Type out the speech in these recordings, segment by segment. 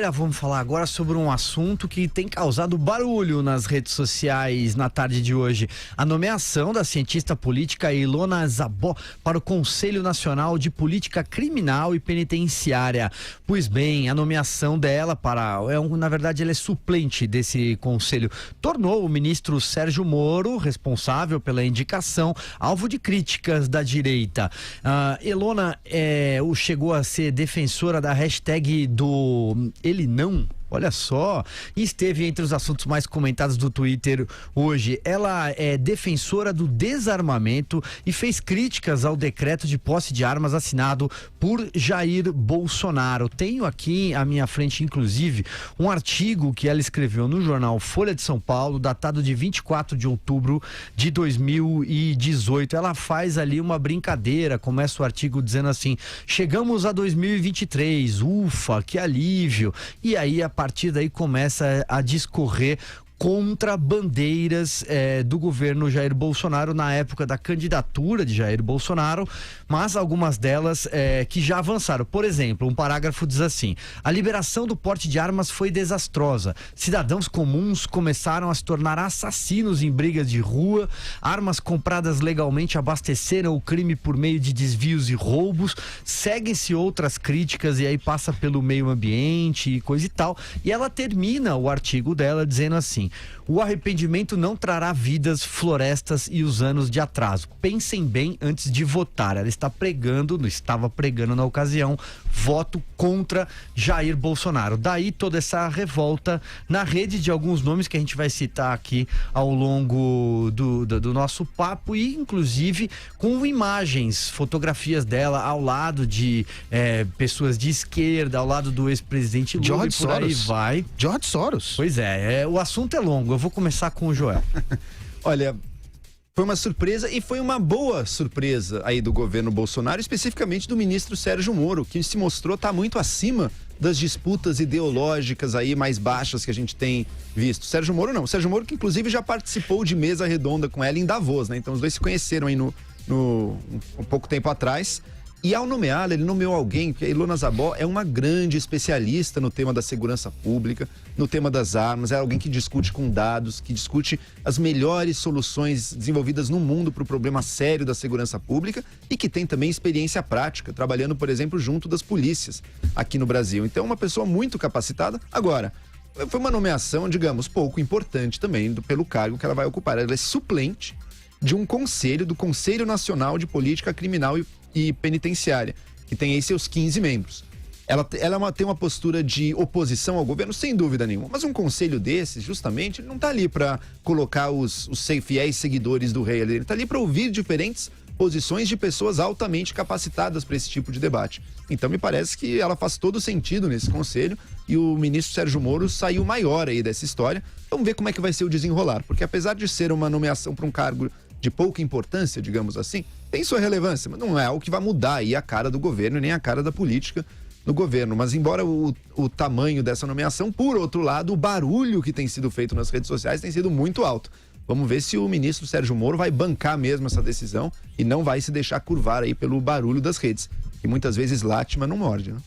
Vamos falar agora sobre um assunto que tem causado barulho nas redes sociais na tarde de hoje. A nomeação da cientista política Ilona Zabó para o Conselho Nacional de Política Criminal e Penitenciária. Pois bem, a nomeação dela na verdade, ela é suplente desse conselho. Tornou o ministro Sérgio Moro, responsável pela indicação, alvo de críticas da direita. Ilona chegou a ser defensora da hashtag do Ele Não, olha só, e esteve entre os assuntos mais comentados do Twitter hoje. Ela é defensora do desarmamento e fez críticas ao decreto de posse de armas assinado por Jair Bolsonaro. Tenho aqui à minha frente, inclusive, um artigo que ela escreveu no jornal Folha de São Paulo, datado de 24 de outubro de 2018. Ela faz ali uma brincadeira, começa o artigo dizendo assim: chegamos a 2023, ufa, que alívio. E aí, a partir daí, começa a discorrer contra bandeiras do governo Jair Bolsonaro na época da candidatura de Jair Bolsonaro, mas algumas delas que já avançaram. Por exemplo, um parágrafo diz assim: a liberação do porte de armas foi desastrosa. Cidadãos comuns começaram a se tornar assassinos em brigas de rua, armas compradas legalmente abasteceram o crime por meio de desvios e roubos, seguem-se outras críticas e aí passa pelo meio ambiente e coisa e tal. E ela termina o artigo dela dizendo assim: o arrependimento não trará vidas, florestas e os anos de atraso. Pensem bem antes de votar. Ela estava pregando na ocasião, voto contra Jair Bolsonaro. Daí toda essa revolta na rede de alguns nomes que a gente vai citar aqui ao longo do nosso papo, e inclusive com imagens, fotografias dela ao lado de pessoas de esquerda, ao lado do ex-presidente Lula, George e por aí Soros. vai. George Soros. Pois o assunto é longo, eu vou começar com o Joel. Olha, foi uma surpresa, e foi uma boa surpresa aí do governo Bolsonaro, especificamente do ministro Sérgio Moro, que se mostrou estar muito acima das disputas ideológicas aí mais baixas que a gente tem visto. Sérgio Moro que inclusive já participou de mesa redonda com ela em Davos, né? Então os dois se conheceram aí um pouco tempo atrás. E ao nomeá-la, ele nomeou alguém, porque a Ilona Zabó é uma grande especialista no tema da segurança pública, no tema das armas, é alguém que discute com dados, que discute as melhores soluções desenvolvidas no mundo para o problema sério da segurança pública, e que tem também experiência prática, trabalhando, por exemplo, junto das polícias aqui no Brasil. Então, uma pessoa muito capacitada. Agora, foi uma nomeação, digamos, pouco importante também pelo cargo que ela vai ocupar. Ela é suplente de um conselho, do Conselho Nacional de Política Criminal e Penitenciária, que tem aí seus 15 membros. Ela tem uma postura de oposição ao governo, sem dúvida nenhuma, mas um conselho desses, justamente, ele não está ali para colocar os fiéis seguidores do rei, ele está ali para ouvir diferentes posições de pessoas altamente capacitadas para esse tipo de debate. Então me parece que ela faz todo sentido nesse conselho, e o ministro Sérgio Moro saiu maior aí dessa história. Vamos ver como é que vai ser o desenrolar, porque apesar de ser uma nomeação para um cargo de pouca importância, digamos assim, tem sua relevância, mas não é algo que vai mudar aí a cara do governo, nem a cara da política no governo. Mas embora o tamanho dessa nomeação, por outro lado, o barulho que tem sido feito nas redes sociais tem sido muito alto. Vamos ver se o ministro Sérgio Moro vai bancar mesmo essa decisão e não vai se deixar curvar aí pelo barulho das redes, que muitas vezes late, mas não morde, né?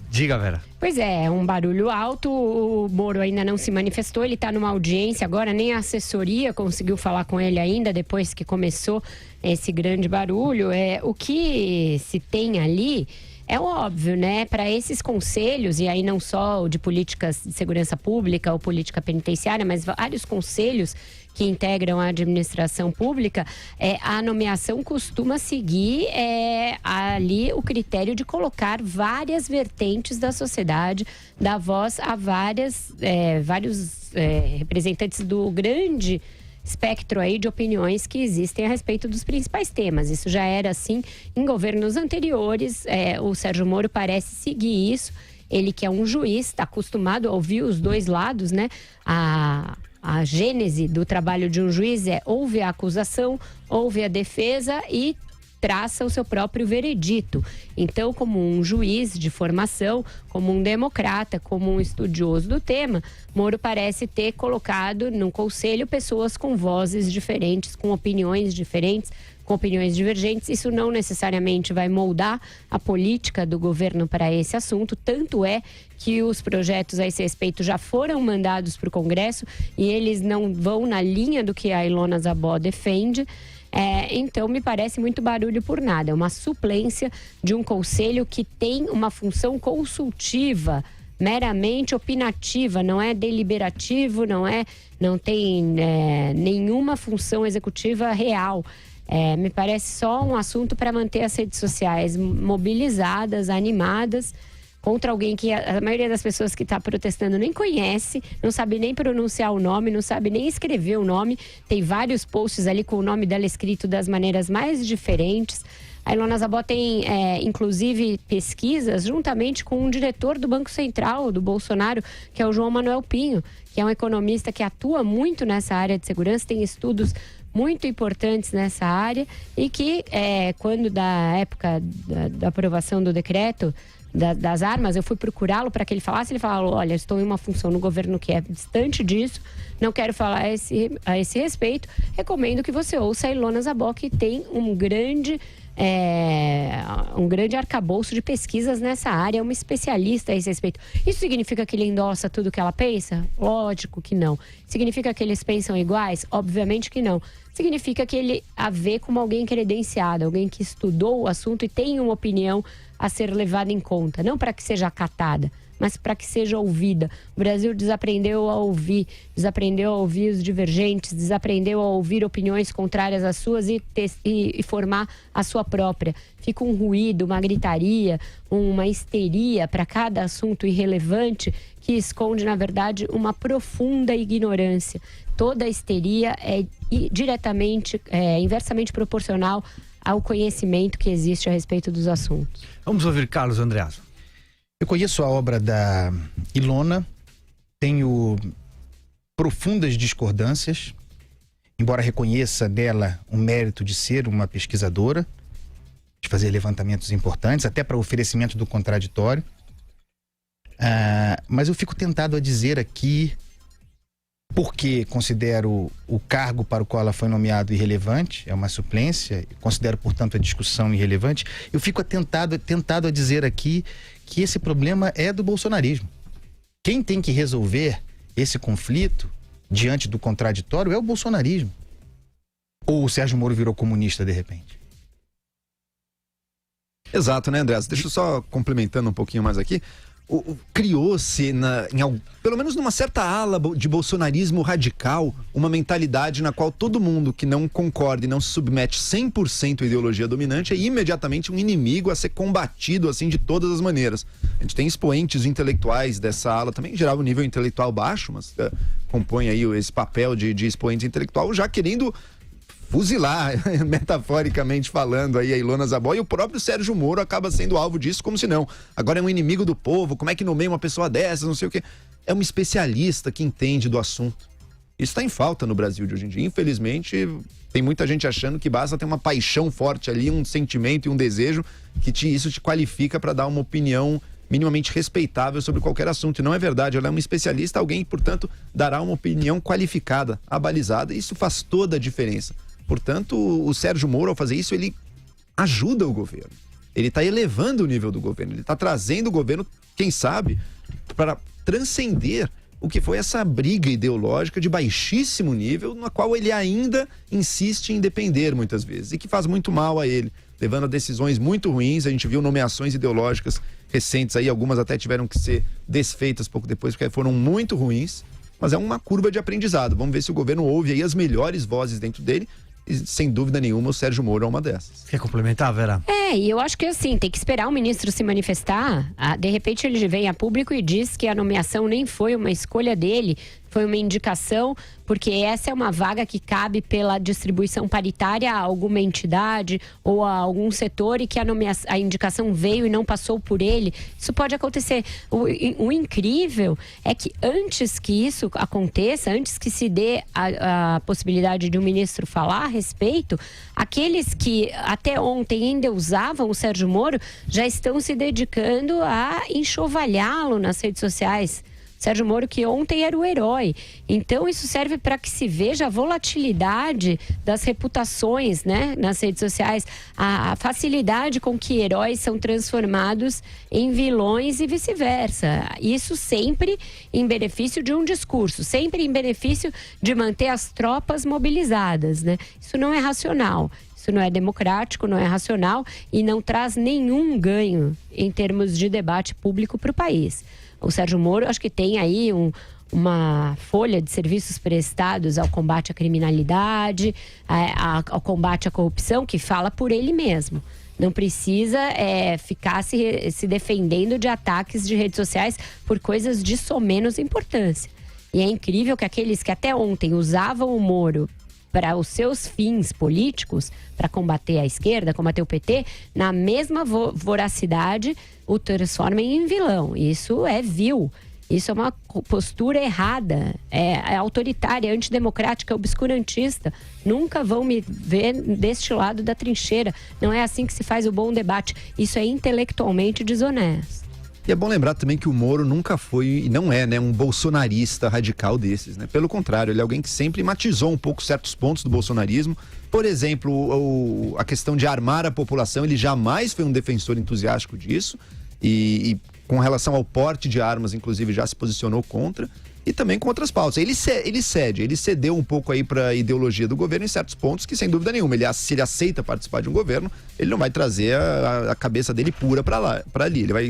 Diga, Vera. Pois é um barulho alto. O Moro ainda não se manifestou, ele está numa audiência agora, nem a assessoria conseguiu falar com ele ainda, depois que começou esse grande barulho. O que se tem ali é óbvio, né? Para esses conselhos, e aí não só o de políticas de segurança pública ou política penitenciária, mas vários conselhos que integram a administração pública, a nomeação costuma seguir ali o critério de colocar várias vertentes da sociedade, dar voz a vários representantes do grande espectro aí de opiniões que existem a respeito dos principais temas. Isso já era assim em governos anteriores. O Sérgio Moro parece seguir isso. Ele, que é um juiz, está acostumado a ouvir os dois lados, né? A gênese do trabalho de um juiz ouve a acusação, ouve a defesa e traça o seu próprio veredito. Então, como um juiz de formação, como um democrata, como um estudioso do tema, Moro parece ter colocado no conselho pessoas com vozes diferentes, com opiniões diferentes, com opiniões divergentes. Isso não necessariamente vai moldar a política do governo para esse assunto, tanto é que os projetos a esse respeito já foram mandados para o Congresso e eles não vão na linha do que a Ilona Zabó defende. Então, me parece muito barulho por nada. É uma suplência de um conselho que tem uma função consultiva, meramente opinativa, não é deliberativo, não tem nenhuma função executiva real. Me parece só um assunto para manter as redes sociais mobilizadas, animadas, contra alguém que a maioria das pessoas que está protestando nem conhece, não sabe nem pronunciar o nome, não sabe nem escrever o nome. Tem vários posts ali com o nome dela escrito das maneiras mais diferentes. A Ilona Zabó tem, inclusive, pesquisas juntamente com um diretor do Banco Central, do Bolsonaro, que é o João Manuel Pinho, que é um economista que atua muito nessa área de segurança, tem estudos muito importantes nessa área e que, quando da época da aprovação do decreto das armas, eu fui procurá-lo para que ele falasse. Ele falou: olha, estou em uma função no governo que é distante disso, não quero falar a esse respeito, recomendo que você ouça a Ilona Zabó, que tem um grande arcabouço de pesquisas nessa área, é uma especialista a esse respeito. Isso significa que ele endossa tudo que ela pensa? Lógico que não. Significa que eles pensam iguais? Obviamente que não. Significa que ele a vê como alguém credenciado, alguém que estudou o assunto e tem uma opinião a ser levada em conta, não para que seja acatada, mas para que seja ouvida. O Brasil desaprendeu a ouvir os divergentes, desaprendeu a ouvir opiniões contrárias às suas e formar a sua própria. Fica um ruído, uma gritaria, uma histeria para cada assunto irrelevante que esconde, na verdade, uma profunda ignorância. Toda histeria é inversamente proporcional ao conhecimento que existe a respeito dos assuntos. Vamos ouvir Carlos Andreasa. Eu conheço a obra da Ilona, tenho profundas discordâncias, embora reconheça dela o mérito de ser uma pesquisadora, de fazer levantamentos importantes, até para o oferecimento do contraditório. Mas eu fico tentado a dizer aqui, porque considero o cargo para o qual ela foi nomeada irrelevante, é uma suplência, considero, portanto, a discussão irrelevante, eu fico tentado a dizer aqui que esse problema é do bolsonarismo. Quem tem que resolver esse conflito diante do contraditório é o bolsonarismo. Ou o Sérgio Moro virou comunista de repente? Exato, né, André? Deixa eu só complementando um pouquinho mais aqui. Criou-se, pelo menos numa certa ala de bolsonarismo radical, uma mentalidade na qual todo mundo que não concorda e não se submete 100% à ideologia dominante é imediatamente um inimigo a ser combatido assim de todas as maneiras. A gente tem expoentes intelectuais dessa ala também, em geral o nível intelectual baixo, mas compõe aí esse papel de expoente intelectual, já querendo fuzilar, metaforicamente falando, aí a Ilona Zabó, e o próprio Sérgio Moro acaba sendo alvo disso, como se não. Agora é um inimigo do povo, como é que nomeia uma pessoa dessas, não sei o quê. É um especialista que entende do assunto. Isso está em falta no Brasil de hoje em dia. Infelizmente, tem muita gente achando que basta ter uma paixão forte ali, um sentimento e um desejo, que isso te qualifica para dar uma opinião minimamente respeitável sobre qualquer assunto. E não é verdade, ela é uma especialista, alguém, portanto, dará uma opinião qualificada, abalizada, e isso faz toda a diferença. Portanto, o Sérgio Moro, ao fazer isso, ele ajuda o governo. Ele está elevando o nível do governo. Ele está trazendo o governo, quem sabe, para transcender o que foi essa briga ideológica de baixíssimo nível, na qual ele ainda insiste em depender muitas vezes. E que faz muito mal a ele, levando a decisões muito ruins. A gente viu nomeações ideológicas recentes aí, algumas até tiveram que ser desfeitas pouco depois, porque foram muito ruins. Mas é uma curva de aprendizado. Vamos ver se o governo ouve aí as melhores vozes dentro dele. E, sem dúvida nenhuma, o Sérgio Moro é uma dessas. Quer complementar, Vera? E eu acho que assim, tem que esperar o ministro se manifestar. De repente ele vem a público e diz que a nomeação nem foi uma escolha dele, foi uma indicação, porque essa é uma vaga que cabe pela distribuição paritária a alguma entidade ou a algum setor e que a indicação veio e não passou por ele. Isso pode acontecer. O incrível é que antes que isso aconteça, antes que se dê a possibilidade de um ministro falar a respeito, aqueles que até ontem endeusavam o Sérgio Moro já estão se dedicando a enxovalhá-lo nas redes sociais. Sérgio Moro, que ontem era o herói. Então, isso serve para que se veja a volatilidade das reputações, né, nas redes sociais, a facilidade com que heróis são transformados em vilões e vice-versa. Isso sempre em benefício de um discurso, sempre em benefício de manter as tropas mobilizadas, né? Isso não é racional. Isso não é democrático, não é racional e não traz nenhum ganho em termos de debate público para o país. O Sérgio Moro, acho que tem aí uma folha de serviços prestados ao combate à criminalidade, ao combate à corrupção, que fala por ele mesmo. Não precisa ficar se defendendo de ataques de redes sociais por coisas de somenos importância. E é incrível que aqueles que até ontem usavam o Moro para os seus fins políticos, para combater a esquerda, combater o PT, na mesma voracidade o transformem em vilão. Isso é vil. Isso é uma postura errada, é autoritária, antidemocrática, obscurantista. Nunca vão me ver deste lado da trincheira. Não é assim que se faz o bom debate. Isso é intelectualmente desonesto. E é bom lembrar também que o Moro nunca foi e não é, né, um bolsonarista radical desses, né? Pelo contrário, ele é alguém que sempre matizou um pouco certos pontos do bolsonarismo. Por exemplo, a questão de armar a população, ele jamais foi um defensor entusiástico disso. E com relação ao porte de armas, inclusive, já se posicionou contra. E também com outras pautas. Ele cedeu um pouco aí para a ideologia do governo em certos pontos que, sem dúvida nenhuma, se ele aceita participar de um governo, ele não vai trazer a cabeça dele pura para ali. Ele vai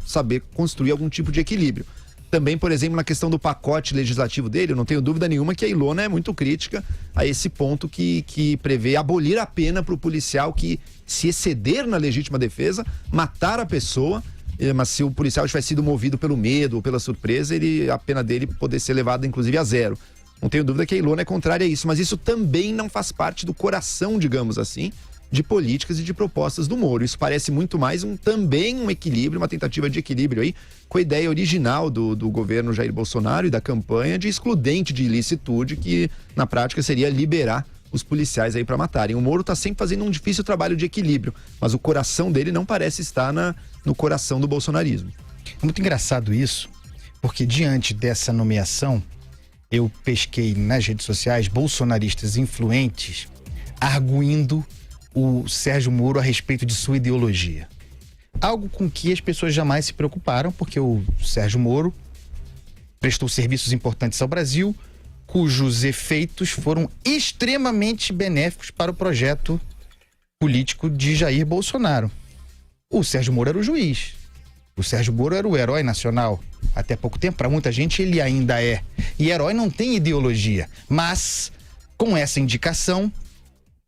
saber construir algum tipo de equilíbrio. Também, por exemplo, na questão do pacote legislativo dele, eu não tenho dúvida nenhuma que a Ilona é muito crítica a esse ponto que prevê abolir a pena para o policial que se exceder na legítima defesa, matar a pessoa, mas se o policial tivesse sido movido pelo medo ou pela surpresa, a pena dele poder ser levada inclusive a zero. Não tenho dúvida que a Ilona é contrária a isso, mas isso também não faz parte do coração, digamos assim, de políticas e de propostas do Moro. Isso parece muito mais também um equilíbrio, uma tentativa de equilíbrio aí com a ideia original do governo Jair Bolsonaro e da campanha de excludente de ilicitude, que na prática seria liberar os policiais aí para matarem. O Moro está sempre fazendo um difícil trabalho de equilíbrio, mas o coração dele não parece estar no coração do bolsonarismo. É muito engraçado isso, porque diante dessa nomeação, eu pesquei nas redes sociais bolsonaristas influentes arguindo o Sérgio Moro a respeito de sua ideologia. Algo com que as pessoas jamais se preocuparam, porque o Sérgio Moro prestou serviços importantes ao Brasil, cujos efeitos foram extremamente benéficos para o projeto político de Jair Bolsonaro. O Sérgio Moro era o juiz. O Sérgio Moro era o herói nacional. Até pouco tempo, para muita gente, ele ainda é. E herói não tem ideologia. Mas, com essa indicação,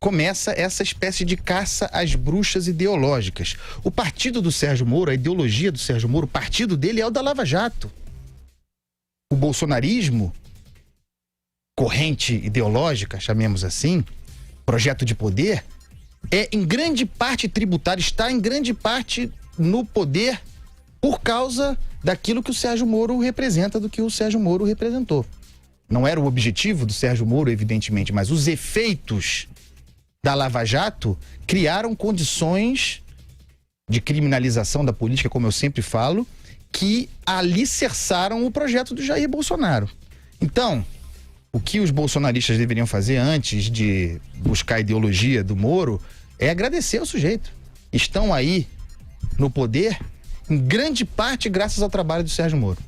começa essa espécie de caça às bruxas ideológicas. O partido do Sérgio Moro, a ideologia do Sérgio Moro, o partido dele é o da Lava Jato. O bolsonarismo, corrente ideológica, chamemos assim, projeto de poder, é em grande parte tributário, está em grande parte no poder por causa daquilo que o Sérgio Moro representa, do que o Sérgio Moro representou. Não era o objetivo do Sérgio Moro, evidentemente, mas os efeitos da Lava Jato criaram condições de criminalização da política, como eu sempre falo, que alicerçaram o projeto do Jair Bolsonaro. Então, o que os bolsonaristas deveriam fazer antes de buscar a ideologia do Moro é agradecer ao sujeito. Estão aí no poder, em grande parte graças ao trabalho do Sérgio Moro.